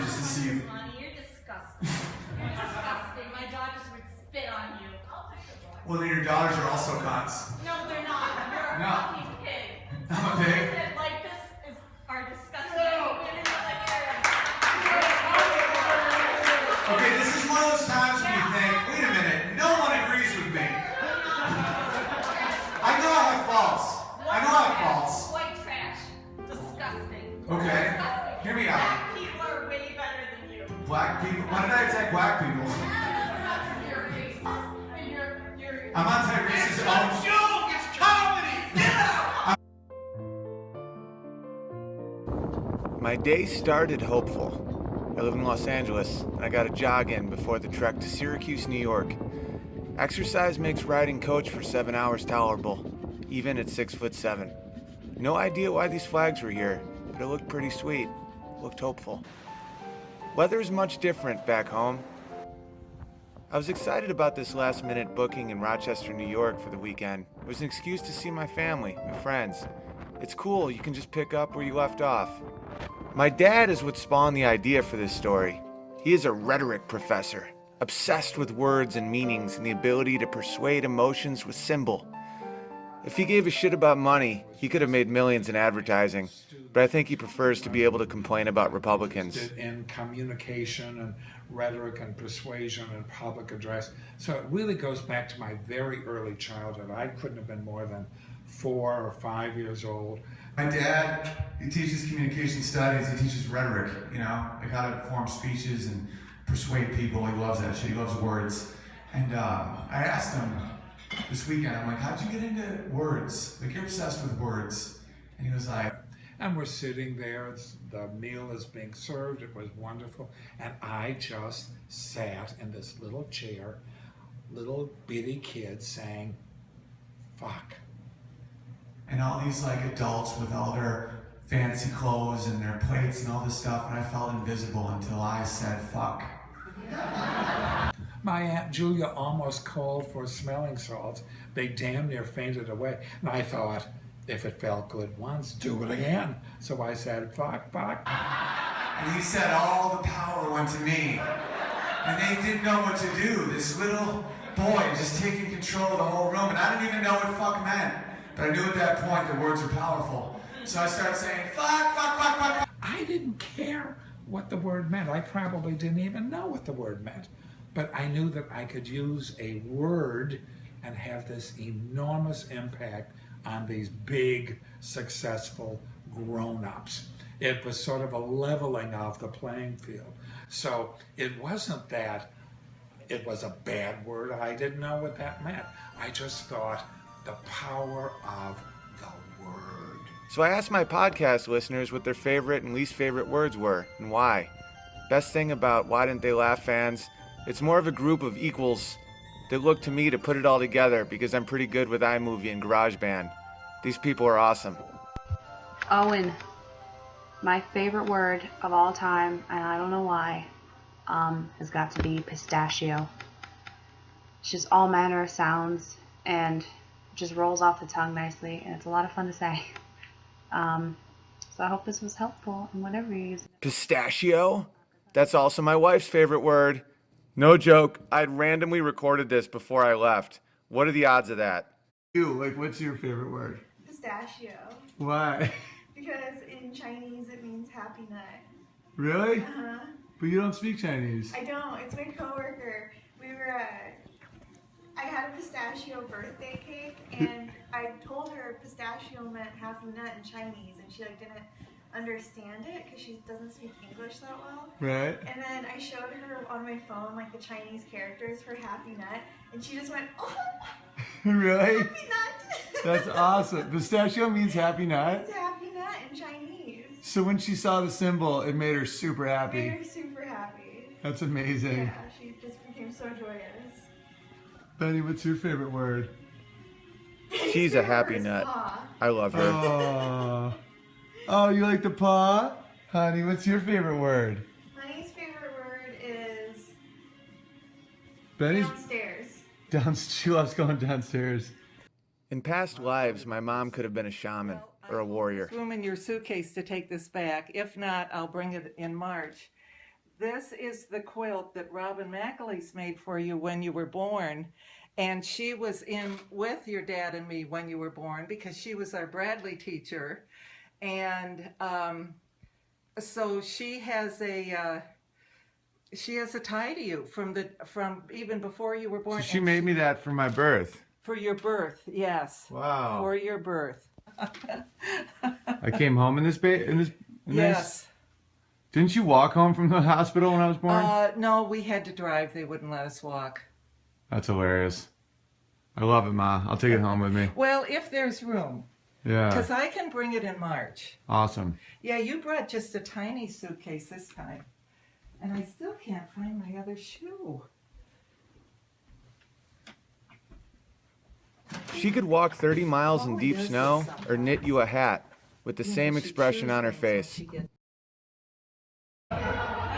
just to see you. Honey, you're disgusting. You're disgusting. My daughters would spit on you. Well, then your daughters are also cunts. No, they're not. You're a No. fucking pig. I'm a pig? Women that like this are disgusting. Women that like Okay, this is one of those times when you think, wait a minute, no one agrees with me. I know I have faults. I know I have faults. White trash. Disgusting. Okay, Disgusting. hear me out. Black people are way better than you. Black people? Why did I attack black people? You're racist. And you're I'm not anti-racist. Oh, Joke! It's comedy! Get out! My day started hopeful. I live in Los Angeles, and I got a jog in before the trek to Syracuse, New York. Exercise makes riding coach for 7 hours tolerable, even at 6'7". No idea why these flags were here, but it looked pretty sweet. Looked hopeful. Weather is much different back home. I was excited about this last-minute booking in Rochester, New York for the weekend. It was an excuse to see my family, my friends. It's cool, you can just pick up where you left off. My dad is what spawned the idea for this story. He is a rhetoric professor, obsessed with words and meanings and the ability to persuade emotions with symbol. If he gave a shit about money, he could have made millions in advertising, but I think he prefers to be able to complain about Republicans. In communication and rhetoric and persuasion and public address. So it really goes back to my very early childhood. I couldn't have been more than 4 or 5 years old. my dad, he teaches communication studies, he teaches rhetoric, you know, like how to form speeches and persuade people. He loves that shit, he loves words. And I asked him this weekend, I'm like, how'd you get into words? Like, you're obsessed with words. And he was like, And we're sitting there, the meal is being served, it was wonderful, and I just sat in this little chair, little bitty kid saying, fuck. and all these like adults with all their fancy clothes and their plates and all this stuff, and I felt invisible until I said fuck. My Aunt Julia almost called for smelling salts. They damn near fainted away. And I thought, if it felt good once, do it again. So I said, fuck, fuck. And he said all the power went to me. And they didn't know what to do. This little boy just taking control of the whole room. And I didn't even know what fuck meant. But I knew at that point the words were powerful. So I started saying, fuck, fuck, fuck, fuck. I didn't care what the word meant. I probably didn't even know what the word meant. But I knew that I could use a word and have this enormous impact on these big, successful grown-ups. It was sort of a leveling of the playing field. So it wasn't that it was a bad word. I didn't know what that meant. I just thought the power of the word. So I asked my podcast listeners what their favorite and least favorite words were and why. Best thing about Why Didn't They Laugh fans, it's more of a group of equals that look to me to put it all together because I'm pretty good with iMovie and GarageBand. These people are awesome. Owen, my favorite word of all time, and I don't know why, has got to be pistachio. It's just all manner of sounds and just rolls off the tongue nicely, and it's a lot of fun to say. So I hope this was helpful in whatever you're using. Pistachio? That's also my wife's favorite word. No joke, I'd randomly recorded this before I left. What are the odds of that? You, like, what's your favorite word? Pistachio, Why? because in Chinese it means happy nut. Really? Uh-huh. But you don't speak Chinese. I don't. It's my coworker. I had a pistachio birthday cake, and I told her pistachio meant happy nut in Chinese, and she like didn't understand it because she doesn't speak English that well. Right? And then I showed her on my phone like the Chinese characters for happy nut, and she just went, "Oh, Really? happy nut!" That's awesome. Pistachio means happy nut. It's happy nut in Chinese. So when she saw the symbol, it made her super Made happy. her super happy. That's amazing. Yeah, she just became so joyous. Benny, what's your favorite word? She's a happy nut. Aw. I love her. Oh. Oh, you like the paw? Honey, what's your favorite word? Honey's favorite word is Benny's downstairs. she loves going downstairs. In past lives, my mom could have been a shaman or a warrior. Room in your suitcase to take this back. If not, I'll bring it in March. This is the quilt that Robin McAleese made for you when you were born. And she was in with your dad and me when you were born because she was our Bradley teacher. And so she has a tie to you from even before you were born. So she made me that for my birth. For your birth, yes. Wow. For your birth. I came home in this Yes. Didn't you walk home from the hospital when I was born? No, we had to drive. They wouldn't let us walk. That's hilarious. I love it, Ma. I'll take it home with me. Well, if there's room. Yeah. Because I can bring it in March. Awesome. Yeah, you brought just a tiny suitcase this time. And I still can't find my other shoe. She could walk 30 miles in deep there's snow this or knit you a hat with the same She expression chews on her things face. when she gets-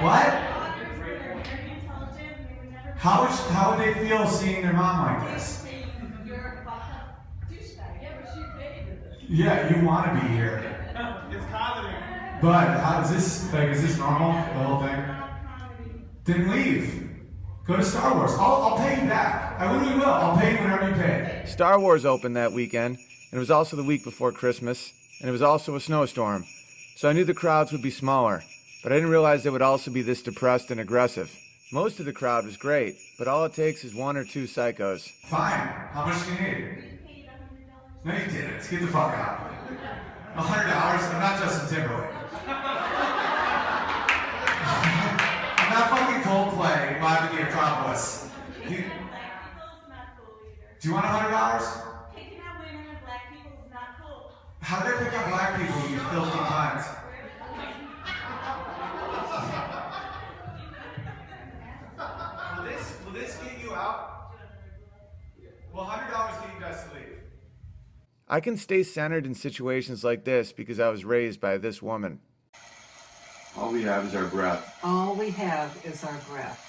What? How would they feel seeing their mom like this? Yeah, you want to be here. It's comedy. But how is this normal, the whole thing? Then leave. Go to Star Wars. I'll pay you back. I literally will. I'll pay you whatever you pay. Star Wars opened that weekend, and it was also the week before Christmas, and it was also a snowstorm. So I knew the crowds would be smaller, but I didn't realize they would also be this depressed and aggressive. Most of the crowd was great, but all it takes is one or two psychos. Fine. How much do you need? No, you didn't. Get the fuck out. $100? I'm not Justin Timberlake. I'm not fucking Coldplay live in the Acropolis. Do you want $100? Picking out women and black people is not cool. How did I pick up black people, you filthy cunt? Will this get you out? Will $100 get you guys to leave? I can stay centered in situations like this because I was raised by this woman. All we have is our breath. All we have is our breath.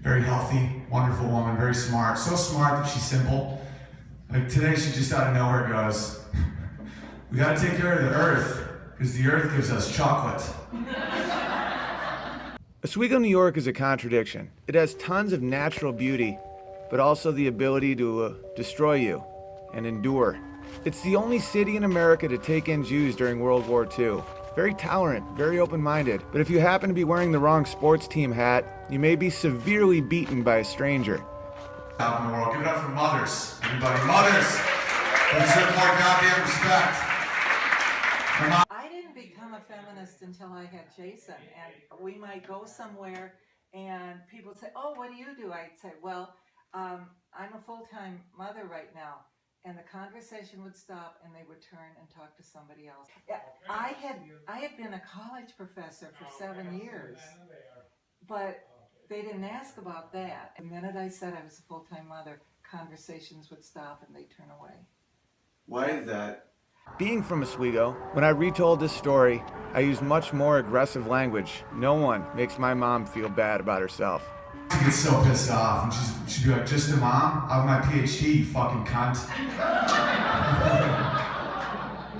Very healthy, wonderful woman, very smart. So smart that she's simple. Like today, she just out of nowhere goes, "We gotta take care of the earth, because the earth gives us chocolate." Oswego, New York is a contradiction. It has tons of natural beauty, but also the ability to destroy you and endure. It's the only city in America to take in Jews during World War II. Very tolerant, very open-minded. But if you happen to be wearing the wrong sports team hat, you may be severely beaten by a stranger. Out in the world, give it up for mothers, everybody. Mothers, they deserve more goddamn respect. I didn't become a feminist until I had Jason, and we might go somewhere and people would say, "Oh, what do you do?" I'd say, "Well, I'm a full-time mother right now." And the conversation would stop and they would turn and talk to somebody else. Yeah, I had been a college professor for 7 years, but they didn't ask about that. The minute I said I was a full-time mother, conversations would stop and they'd turn away. Why is that? Being from Oswego, when I retold this story, I used much more aggressive language. No one makes my mom feel bad about herself. She gets so pissed off, and she'd be like, "Just a mom? I have my PhD, you fucking cunt."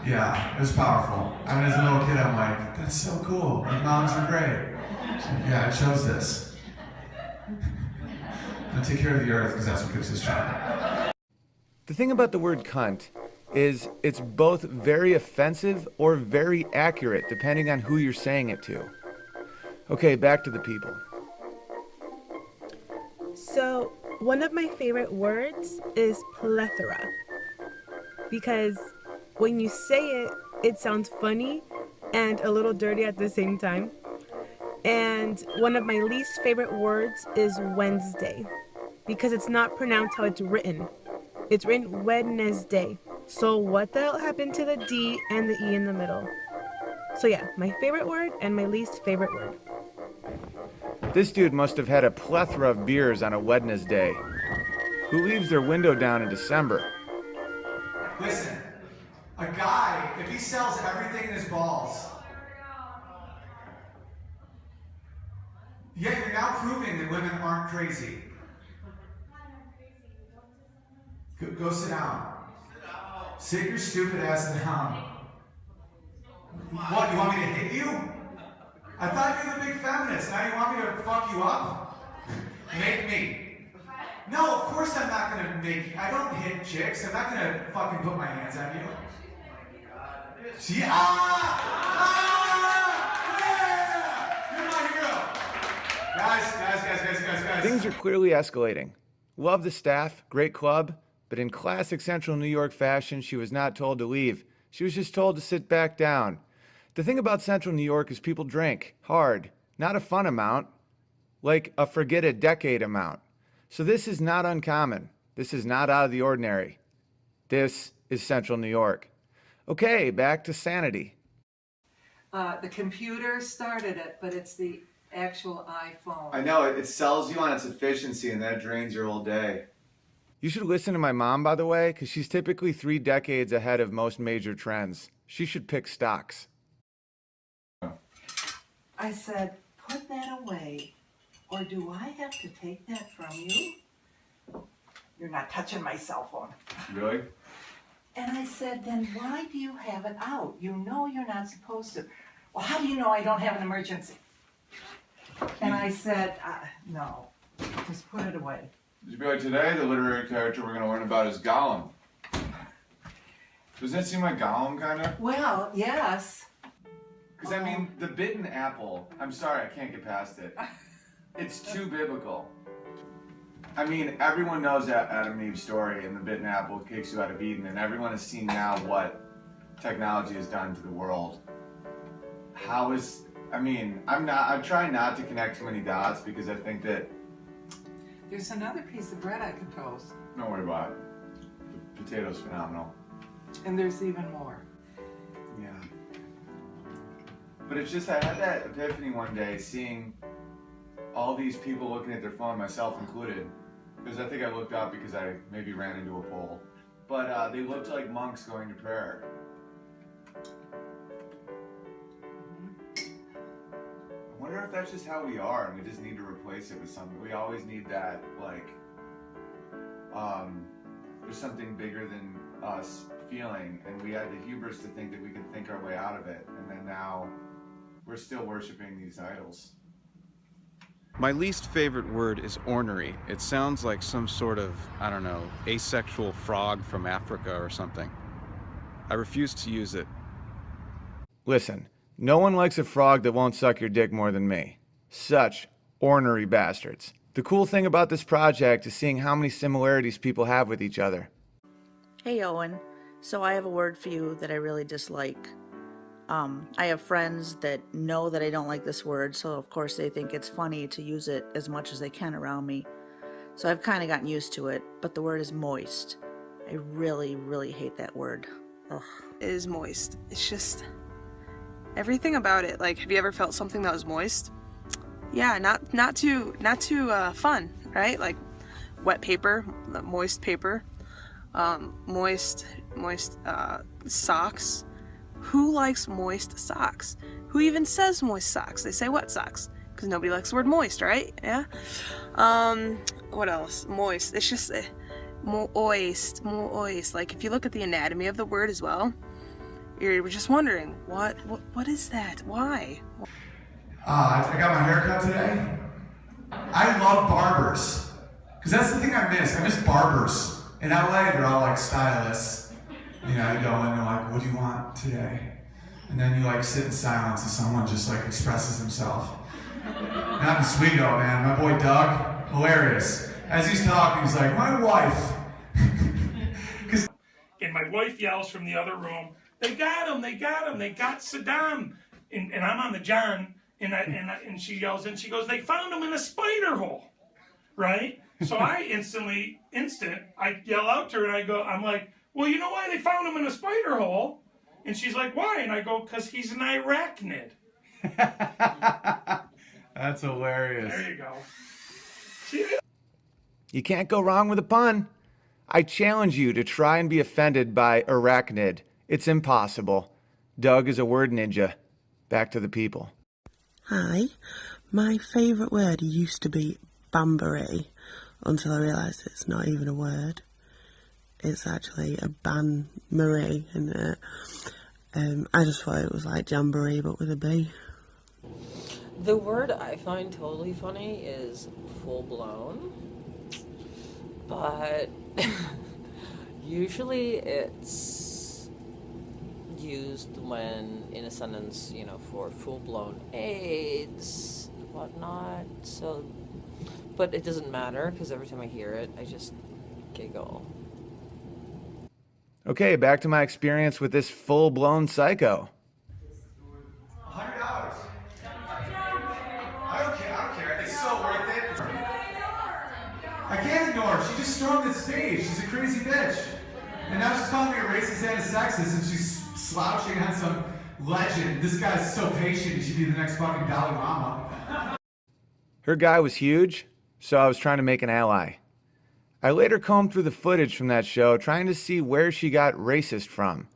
Yeah, it was powerful. I mean, as a little kid, I'm like, "That's so cool. Like, moms are great." Yeah, I chose this. I'll take care of the earth because that's what gives us chocolate. The thing about the word cunt is it's both very offensive or very accurate depending on who you're saying it to. Okay, back to the people. So, one of my favorite words is plethora. Because when you say it, it sounds funny and a little dirty at the same time. And one of my least favorite words is Wednesday. Because it's not pronounced how it's written. It's written Wednesday. So what the hell happened to the D and the E in the middle? So yeah, my favorite word and my least favorite word. This dude must have had a plethora of beers on a Wednesday. Who leaves their window down in December? Listen, a guy, if he sells everything in his balls, yeah, you're now proving that women aren't crazy. Go sit down. Sit your stupid ass down. What, you want me to hit you? I thought you were the big feminist. Now you want me to fuck you up? Make me. No, of course I'm not gonna make you. I don't hit chicks. I'm not gonna fucking put my hands on you. See? Yeah! You're my hero! Guys. Things are clearly escalating. Love the staff, great club, but in classic Central New York fashion, she was not told to leave. She was just told to sit back down. The thing about Central New York is people drink hard, not a fun amount, like a forget a decade amount. So this is not uncommon. This is not out of the ordinary. This is Central New York. Okay, back to sanity. The computer started it, but it's the actual iPhone. I know, it sells you on its efficiency and that drains your whole day. You should listen to my mom, by the way, because she's typically 3 decades ahead of most major trends. She should pick stocks. I said, put that away, or do I have to take that from you? You're not touching my cell phone. Really? And I said, then why do you have it out? You know you're not supposed to. Well, how do you know I don't have an emergency? And I said, no, just put it away. Did you be like, today the literary character we're going to learn about is Gollum? Doesn't that seem like Gollum, kind of? Well, yes. Because, I mean, the bitten apple, I'm sorry, I can't get past it. It's too biblical. I mean, everyone knows that Adam and Eve story and the bitten apple kicks you out of Eden, and everyone has seen now what technology has done to the world. How is, I mean, I'm trying not to connect too many dots because I think that... There's another piece of bread I could toast. Don't worry about it. The potato's phenomenal. And there's even more. Yeah. But it's just, I had that epiphany one day seeing all these people looking at their phone, myself included. Because I think I looked up because I maybe ran into a pole. But they looked like monks going to prayer. I wonder if that's just how we are and we just need to replace it with something. We always need that, like, there's something bigger than us feeling, and we had the hubris to think that we could think our way out of it, and then now we're still worshiping these idols. My least favorite word is ornery. It sounds like some sort of, I don't know, asexual frog from Africa or something. I refuse to use it. Listen, no one likes a frog that won't suck your dick more than me. Such ornery bastards. The cool thing about this project is seeing how many similarities people have with each other. Hey Owen, so I have a word for you that I really dislike. I have friends that know that I don't like this word, so of course they think it's funny to use it as much as they can around me. So I've kind of gotten used to it, but the word is moist. I really, really hate that word. Ugh. It is moist. It's just everything about it. Like, have you ever felt something that was moist? Yeah, not too fun, right? Like wet paper, moist paper, moist socks. Who likes moist socks? Who even says moist socks? They say wet socks because nobody likes the word moist, right? Yeah. What else? Moist. It's just moist. Like if you look at the anatomy of the word as well, you're just wondering what is that? Why? I got my hair cut today. I love barbers because that's the thing I miss. I miss barbers. In LA, they're all like stylists. You know, you go in and they're like, what do you want today? And then you like sit in silence and someone just like expresses himself. Not in Oswego, man. My boy Doug, hilarious. As he's talking, he's like, my wife. And my wife yells from the other room, they got him, they got Saddam. And I'm on the John, and she yells, and she goes, they found him in a spider hole, right? So I I yell out to her, and I'm like, well, you know why they found him in a spider hole? And she's like, why? And I go, because he's an arachnid. That's hilarious. There you go. You can't go wrong with a pun. I challenge you to try and be offended by arachnid. It's impossible. Doug is a word ninja. Back to the people. Hi. My favourite word used to be Banbury until I realised it's not even a word. It's actually a Ban-Marie, and I just thought it was like jamboree but with a B. The word I find totally funny is full blown, but usually it's used when in a sentence, you know, for full blown AIDS, whatnot. So, but it doesn't matter because every time I hear it, I just giggle. Okay, back to my experience with this full-blown psycho. $100. I don't care. It's so worth it. I can't ignore her. She just stormed the stage. She's a crazy bitch. And now she's calling me a racist and a sexist, and she's slouching on some legend. This guy's so patient, he should be the next fucking Dalai Lama. Her guy was huge, so I was trying to make an ally. I later combed through the footage from that show, trying to see where she got racist from.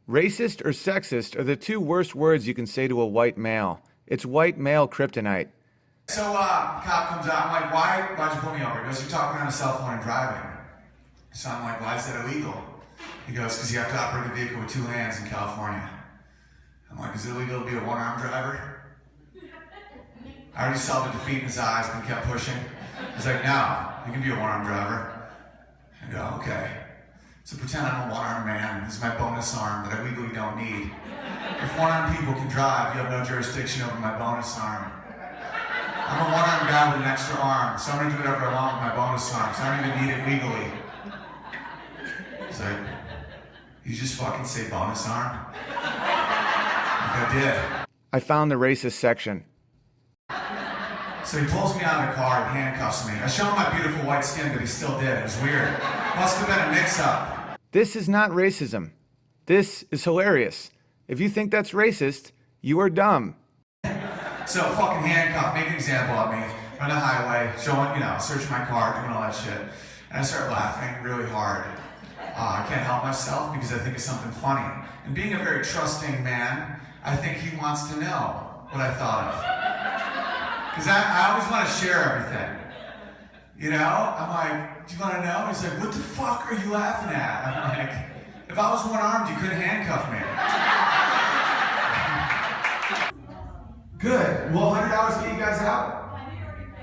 Racist or sexist are the two worst words you can say to a white male. It's white male kryptonite. So, cop comes out. I'm like, why'd you pull me over? He goes, you're talking on a cell phone and driving. So I'm like, why is that illegal? He goes, because you have to operate a vehicle with two hands in California. I'm like, is it illegal to be a one-arm driver? I already saw the defeat in his eyes, but he kept pushing. He's like, no, you can be a one-arm driver. I go, okay. So pretend I'm a one-armed man. This is my bonus arm that I legally don't need. If one-armed people can drive, you have no jurisdiction over my bonus arm. I'm a one-armed guy with an extra arm, so I'm gonna do whatever I want with my bonus arm, so I don't even need it legally. He's like, you just fucking say bonus arm? Like I did. I found the racist section. So he pulls me out of the car and handcuffs me. I show him my beautiful white skin, but he still did. It was weird. Must have been a mix-up. This is not racism. This is hilarious. If you think that's racist, you are dumb. So fucking handcuff, make an example of me on the highway, showing, search my car, doing all that shit. And I start laughing really hard. I can't help myself because I think it's something funny. And being a very trusting man, I think he wants to know what I thought of. Because I always want to share everything. I'm like, do you want to know? He's like, what the fuck are you laughing at? I'm like, if I was one-armed, you couldn't handcuff me. Good. Will $100 get you guys out?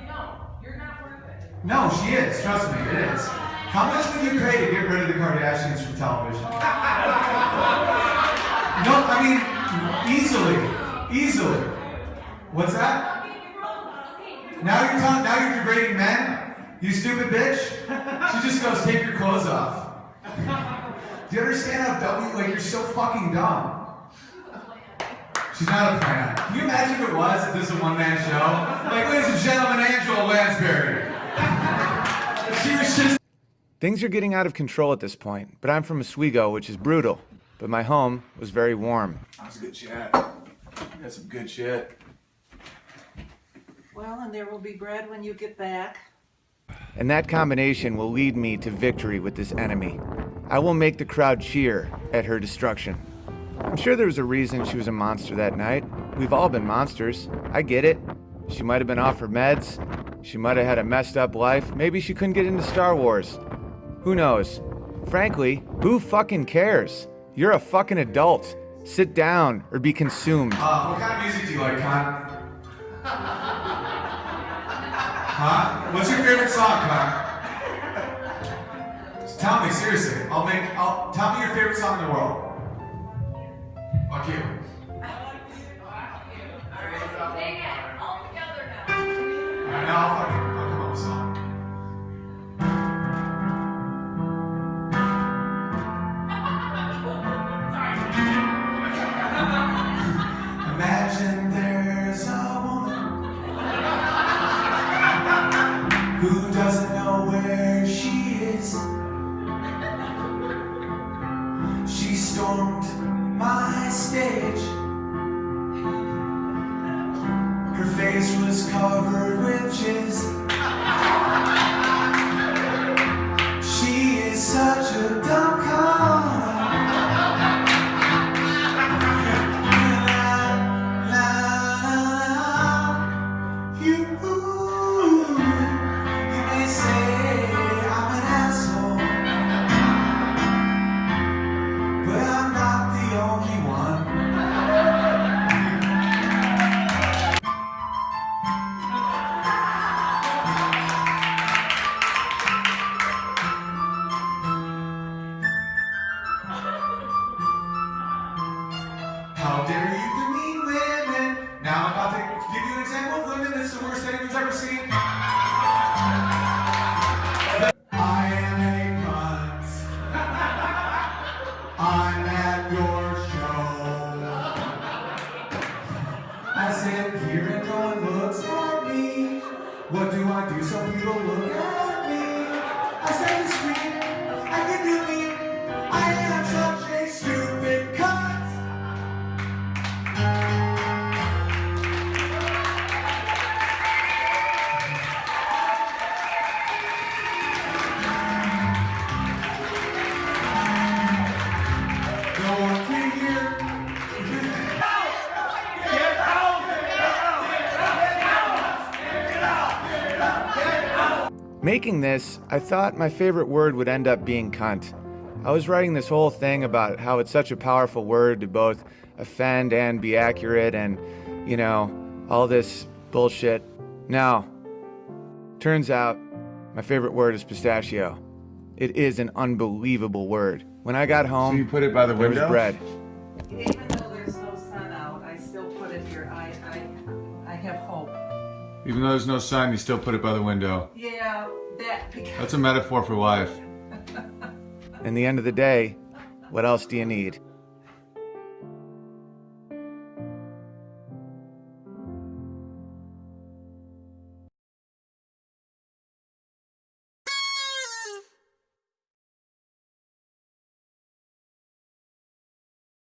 No, you're not worth it. No, she is. Trust me, it is. How much would you pay to get rid of the Kardashians from television? No, I mean, easily. What's that? Now you're degrading men? You stupid bitch? She just goes, take your clothes off. Do you understand how dumb you're so fucking dumb? She's not a fan. Can you imagine if it was, if this was a one-man show? Like, ladies and gentlemen, Angela Lansbury. She was just... Things are getting out of control at this point, but I'm from Oswego, which is brutal. But my home was very warm. That was a good chat. That's some good shit. Well, and there will be bread when you get back. And that combination will lead me to victory with this enemy. I will make the crowd cheer at her destruction. I'm sure there was a reason she was a monster that night. We've all been monsters. I get it. She might have been off her meds. She might have had a messed up life. Maybe she couldn't get into Star Wars. Who knows? Frankly, who fucking cares? You're a fucking adult. Sit down or be consumed. What kind of music do you like, Con? Huh? What's your favorite song, Con? Tell me, seriously. Tell me your favorite song in the world. Fuck you. Sing it all together now. Alright, now I'll come up with a song. Imagine there's a woman who doesn't know where she is. She stormed my stage. Her face was covered with jizz. She is such a dumb cunt. You may say I'm an asshole, but I'm not the only one. I am such a stupid cunt. No one can hear. Get out! Making this, I thought my favorite word would end up being cunt. I was writing this whole thing about how it's such a powerful word to both offend and be accurate and, you know, all this bullshit. Now, turns out my favorite word is pistachio. It is an unbelievable word. When I got home, So you put it by the there window? was bread. Even though there's no sun out, I still put it here. I have hope. Even though there's no sun, you still put it by the window. Yeah, that because That's a metaphor for life. In the end of the day, what else do you need?